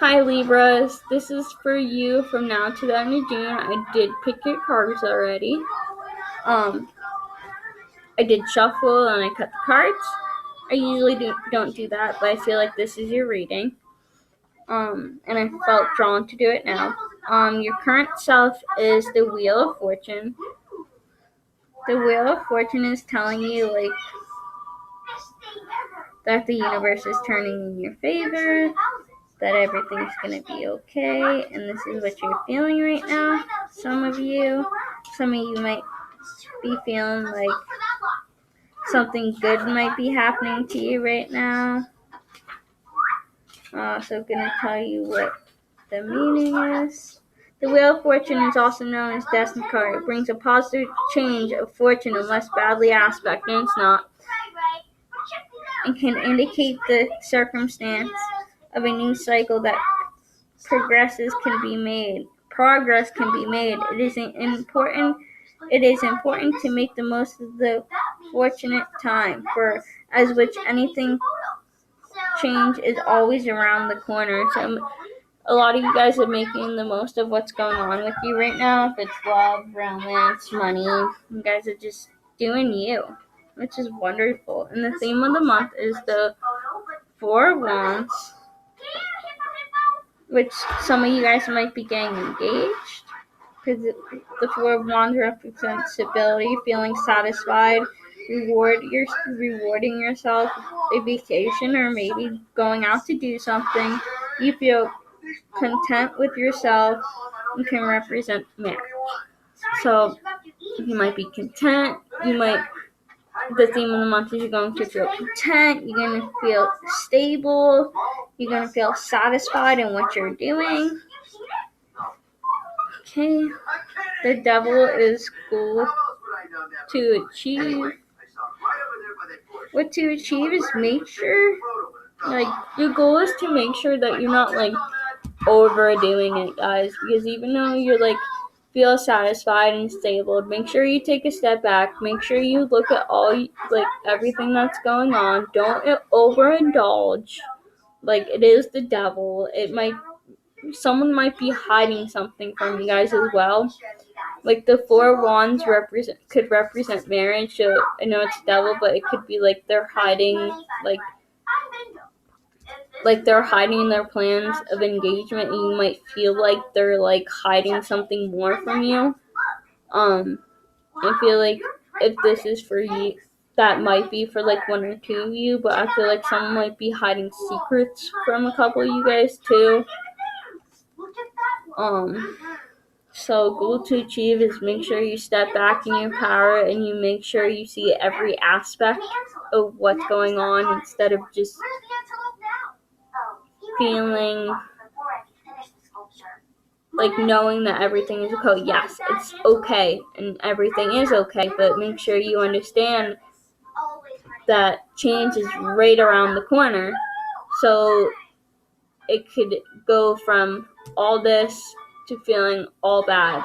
Hi Libras, this is for you from now to the end of June. I did pick your cards already. I did shuffle and I cut the cards. I usually don't do that, but I feel like this is your reading. And I felt drawn to do it now. Your current self is the Wheel of Fortune. The Wheel of Fortune is telling you like that the universe is turning in your favor, that everything's gonna be okay, and this is what you're feeling right now. Some of you might be feeling like something good might be happening to you right now. So gonna tell you what the meaning is. The Wheel of Fortune is also known as Destiny card. It brings a positive change of fortune unless badly aspected, and it's not. It can indicate the circumstance of a new cycle that progress can be made. It is important to make the most of the fortunate time, for as which anything change is always around the corner. So a lot of you guys are making the most of what's going on with you right now. If it's love, romance, money, you guys are just doing you, which is wonderful. And the theme of the month is the Four of Wands, which some of you guys might be getting engaged, because the Four of Wands represents stability, feeling satisfied, rewarding yourself with a vacation, or maybe going out to do something. You feel content with yourself and can represent marriage. So you might be content. The theme of the month is you're going to feel content. You're going to feel stable. You're going to feel satisfied in what you're doing. Okay. The Devil is goal to achieve. What to achieve is make sure, your goal is to make sure that you're not, overdoing it, guys. Because even though you're, feel satisfied and stable, make sure you take a step back. Make sure you look at everything that's going on. Don't overindulge. It is the devil. Someone might be hiding something from you guys as well. The Four of Wands could represent marriage. So I know it's devil, but it could be they're hiding, they're hiding their plans of engagement, and you might feel like they're hiding something more from you. I feel like if this is for you, that might be for one or two of you, but I feel like someone might be hiding secrets from a couple of you guys too. So goal to achieve is make sure you step back in your power and you make sure you see every aspect of what's going on instead of just feeling knowing that everything is okay. Yes, it's okay and everything is okay, but make sure you understand that change is right around the corner. So it could go from all this to feeling all bad.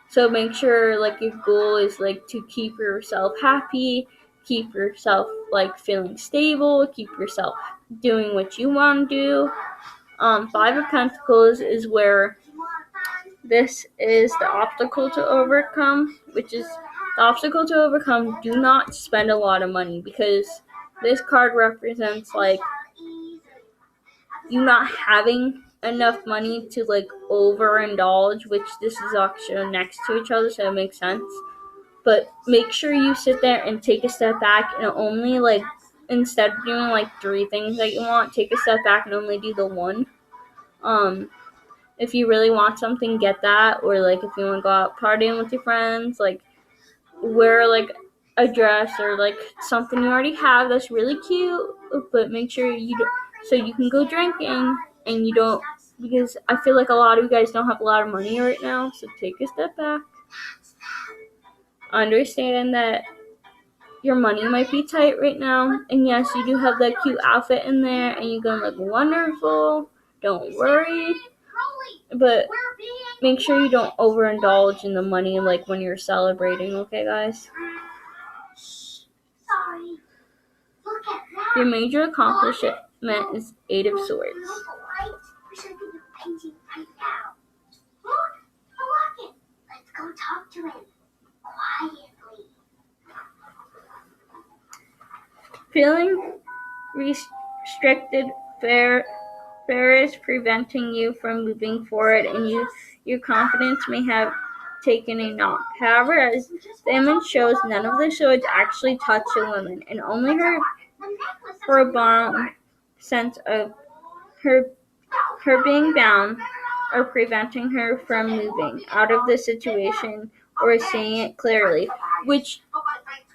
So make sure your goal is to keep yourself happy, keep yourself feeling stable, keep yourself doing what you want to do. Five of Pentacles is where this is the obstacle to overcome, which is the obstacle to overcome. Do not spend a lot of money, because this card represents you not having enough money to overindulge, which this is actually next to each other, so it makes sense. But make sure you sit there and take a step back and only instead of doing three things that you want, take a step back and only do the one. If you really want something, get that. Or if you want to go out partying with your friends, wear a dress or something you already have that's really cute, but make sure so you can go drinking and you don't, because I feel like a lot of you guys don't have a lot of money right now. So take a step back. Understand that your money might be tight right now, and yes, you do have that cute outfit in there and you're gonna look wonderful. Don't worry, but make sure you don't overindulge in the money when you're celebrating, okay, guys? Your major accomplishment is Eight of Swords. Feeling restricted fear is preventing you from moving forward, and your confidence may have taken a knock. However, as the image shows, none of the swords actually touch the woman, and only her bound sense of her being bound or preventing her from moving out of the situation or seeing it clearly. Which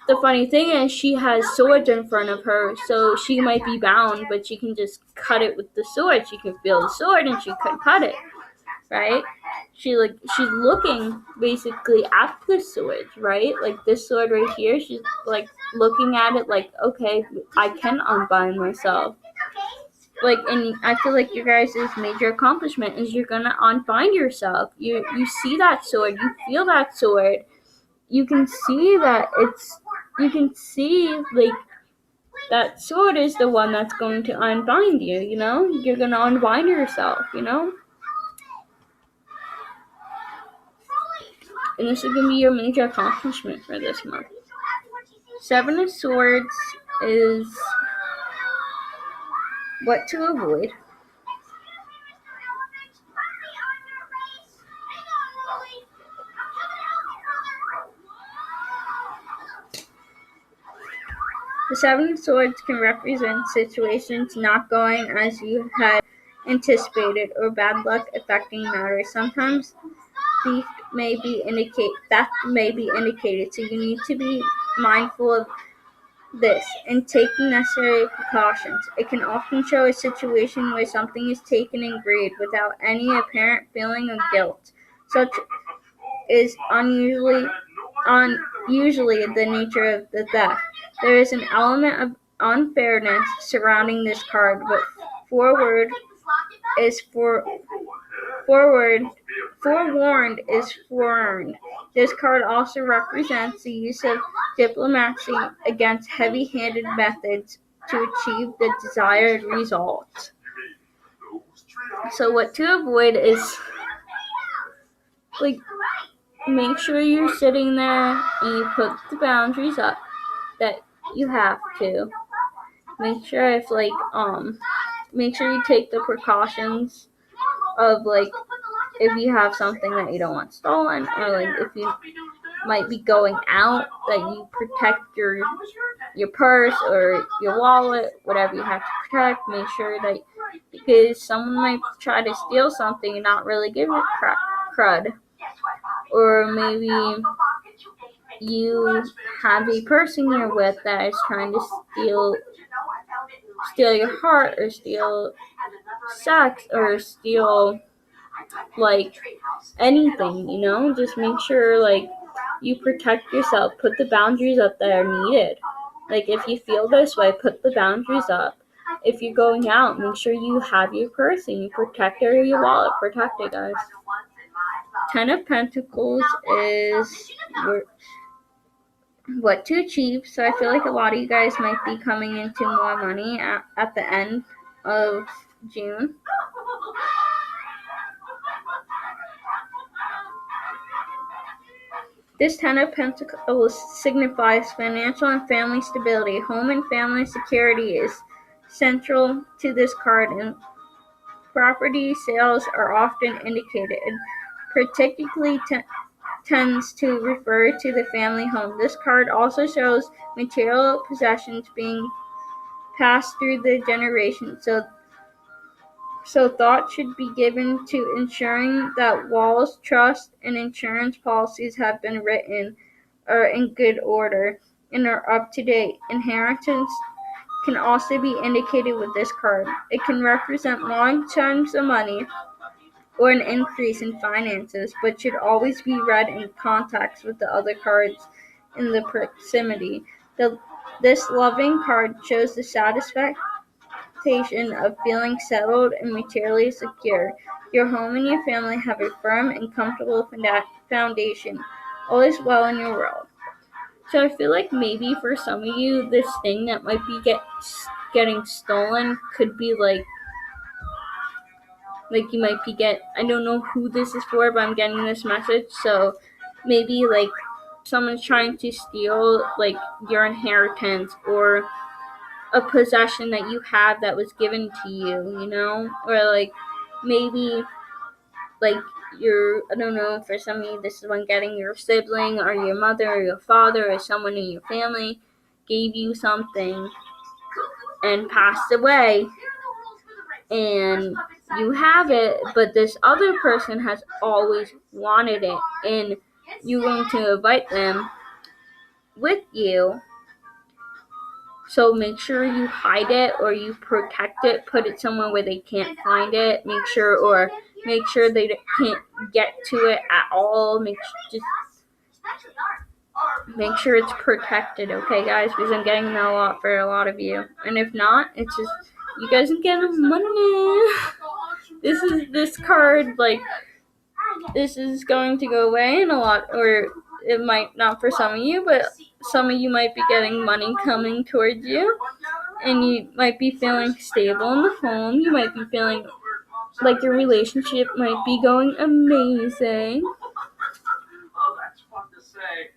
the funny thing is, she has swords in front of her, so she might be bound, but she can just cut it with the sword. She can feel the sword and she could cut it, right? She's looking basically at the sword, right? Like this sword right here, she's like looking at it like, okay, I can unbind myself. Like, and I feel like your guys' major accomplishment is you're gonna unbind yourself. You see that sword, you feel that sword. You can see that like that sword is the one that's going to unbind you, you know? You're gonna unbind yourself, you know? And this is gonna be your major accomplishment for this month. Seven of Swords is what to avoid. The Seven of Swords can represent situations not going as you had anticipated or bad luck affecting matters. Sometimes theft may be indicated, so you need to be mindful of this and taking necessary precautions. It can often show a situation where something is taken in greed without any apparent feeling of guilt. Such is usually the nature of the theft. There is an element of unfairness surrounding this card, but forewarned is forewarned. This card also represents the use of diplomacy against heavy-handed methods to achieve the desired result. So what to avoid is, like, make sure you're sitting there and you put the boundaries up that you have to. Make sure make sure you take the precautions of, like, if you have something that you don't want stolen, or like if you might be going out, that you protect your purse or your wallet, whatever you have to protect. Make sure that, because someone might try to steal something and not really give it crud. Or maybe you have a person you're with that is trying to steal your heart, or steal sex, or steal, like, anything, you know? Just make sure, like, you protect yourself. Put the boundaries up that are needed. Like, if you feel this way, put the boundaries up. If you're going out, make sure you have your purse and you protect it, or your wallet. Protect it, guys. Ten of Pentacles is what to achieve. So I feel like a lot of you guys might be coming into more money at the end of June. This Ten of Pentacles signifies financial and family stability. Home and family security is central to this card, and property sales are often indicated. It particularly tends to refer to the family home. This card also shows material possessions being passed through the generations. So thought should be given to ensuring that wills, trust, and insurance policies have been written, are in good order, and are up to date. Inheritance can also be indicated with this card. It can represent long sums of money or an increase in finances, but should always be read in context with the other cards in the proximity. This loving card shows the satisfaction of feeling settled and materially secure. Your home and your family have a firm and comfortable foundation. All is well in your world. So I feel like maybe for some of you, this thing that might be getting stolen could be like you might be I don't know who this is for, but I'm getting this message. So maybe like someone's trying to steal like your inheritance, or a possession that you have that was given to you, you know? Or like maybe like I don't know, for some of you this is when getting your sibling or your mother or your father or someone in your family gave you something and passed away, and you have it, but this other person has always wanted it, and you're going to invite them with you. So make sure you hide it or you protect it, put it somewhere where they can't find it. Make sure they can't get to it at all. Make sure it's protected, okay, guys? Because I'm getting that a lot for a lot of you. And if not, it's just you guys are getting money. This card, like, this is going to go away in a lot, or it might not for some of you, but some of you might be getting money coming towards you, and you might be feeling stable in the home. You might be feeling like your relationship might be going amazing.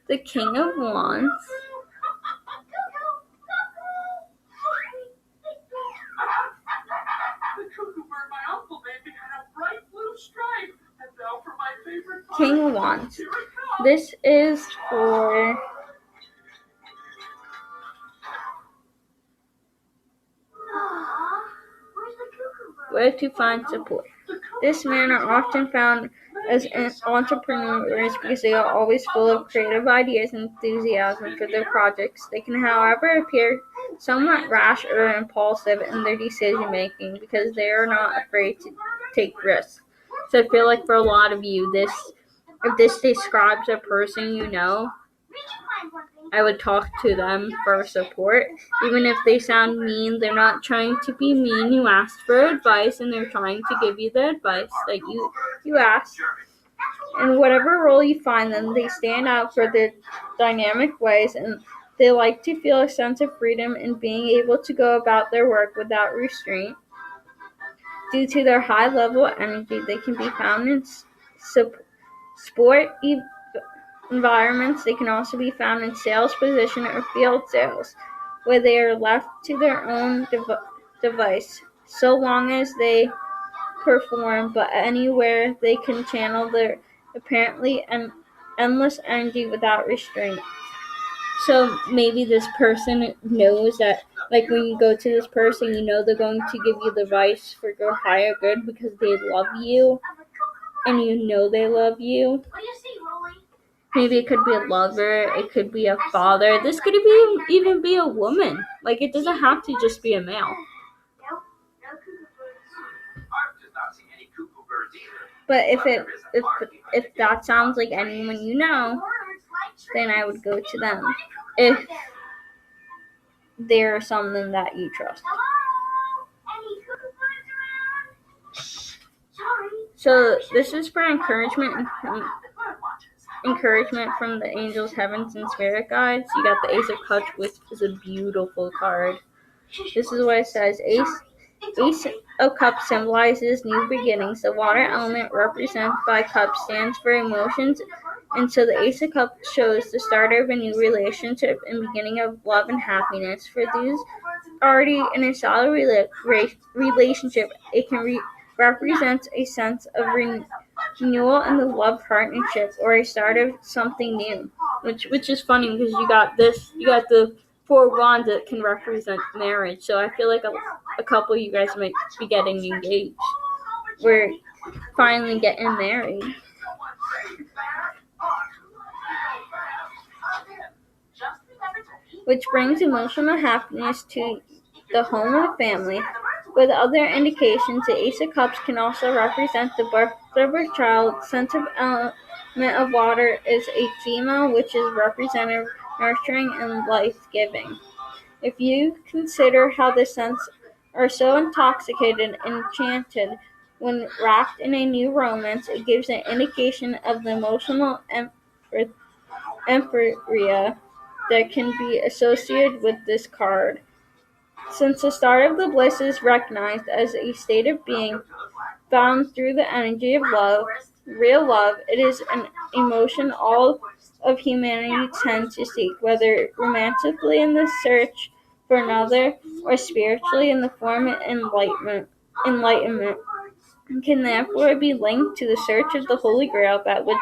The King of Wands. King of Wands. This is for where to find support. This men are often found as entrepreneurs because they are always full of creative ideas and enthusiasm for their projects. They can, however, appear somewhat rash or impulsive in their decision making because they are not afraid to take risks. So I feel like for a lot of you, if this describes a person you know, I would talk to them for support. Even if they sound mean, they're not trying to be mean. You asked for advice and they're trying to give you the advice that you asked. In whatever role you find them, they stand out for their dynamic ways, and they like to feel a sense of freedom in being able to go about their work without restraint. Due to their high level of energy, they can be found in sport environments. They can also be found in sales position or field sales, where they are left to their own device, so long as they perform, but anywhere they can channel their apparently endless energy without restraint. So maybe this person knows that, like, when you go to this person, you know they're going to give you the advice for your higher good because they love you, and you know they love you. Maybe it could be a lover, it could be a father, this could even be a woman. Like, it doesn't have to just be a male. But if that sounds like anyone you know, then I would go to them if they're someone that you trust. So this is for encouragement from the angels, heavens, and spirit guides. You got the Ace of Cups, which is a beautiful card. This is what it says. Ace of Cups symbolizes new beginnings. The water element represented by cups stands for emotions, and so the Ace of Cups shows the start of a new relationship and beginning of love and happiness. For those already in a solid relationship, it can represent a sense of renewal in the love partnership or a start of something new. Which is funny because you got the Four Wands that can represent marriage. So I feel like a couple of you guys might be getting engaged. We're finally getting married. Which brings emotional happiness to the home and family. With other indications, the Ace of Cups can also represent the birth of a child. Sense of element of water is a female, which is represented nurturing and life-giving. If you consider how the senses are so intoxicated and enchanted when wrapped in a new romance, it gives an indication of the emotional euphoria that can be associated with this card. Since the start of the bliss is recognized as a state of being found through the energy of love, real love, it is an emotion all of humanity tends to seek, whether romantically in the search for another, or spiritually in the form of enlightenment can therefore be linked to the search of the Holy Grail at which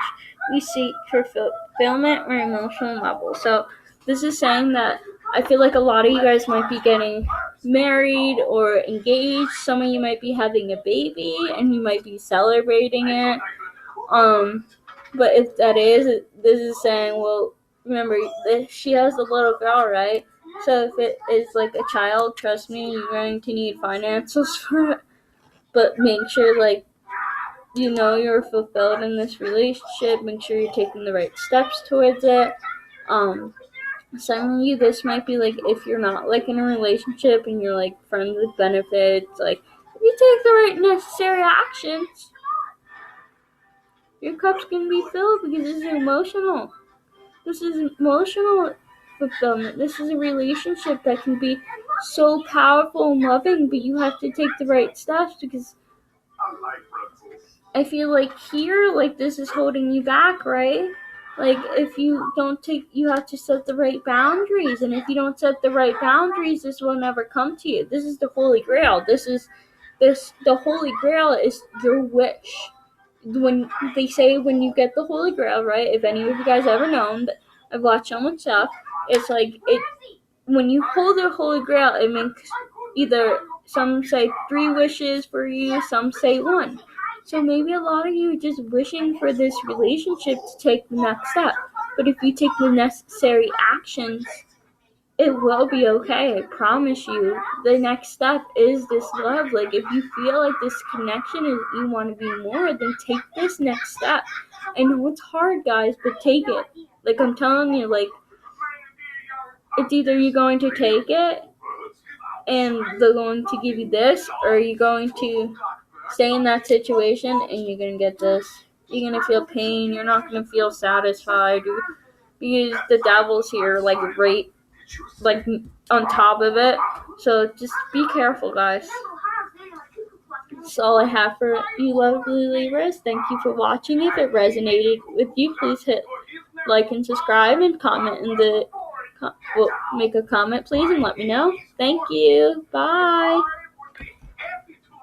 we seek fulfillment or emotional level. So this is saying that I feel like a lot of you guys might be getting married or engaged. Some of you might be having a baby and you might be celebrating it. But if that is, this is saying, well, remember, she has a little girl, right? So if it is like a child, trust me, you're going to need finances for it. But make sure, like, you know you're fulfilled in this relationship. Make sure you're taking the right steps towards it. Some of you, this might be like if you're not like in a relationship and you're like friends with benefits. Like if you take the right necessary actions, your cup's gonna be filled because this is emotional. This is emotional fulfillment. This is a relationship that can be so powerful and loving, but you have to take the right steps because I feel like here, like this is holding you back, right? Like if you don't you have to set the right boundaries, and if you don't set the right boundaries, this will never come to you. This is the Holy Grail. The Holy Grail is your wish. When they say when you get the Holy Grail, right? If any of you guys ever known, I've watched so much stuff. It's like when you hold the Holy Grail, it makes either some say 3 wishes for you, some say 1. So maybe a lot of you are just wishing for this relationship to take the next step. But if you take the necessary actions, it will be okay. I promise you. The next step is this love. Like if you feel like this connection is you want to be more, then take this next step. I know it's hard, guys, but take it. Like I'm telling you, like it's either you're going to take it and they're going to give you this, or you're going to stay in that situation and you're going to get this. You're going to feel pain. You're not going to feel satisfied because the devil's here, like right, like on top of it. So just be careful, guys. That's all I have for you lovely Libras. Thank you for watching. If it resonated with you, please hit like and subscribe and comment in the make a comment, please, and let me know. Thank you. Bye.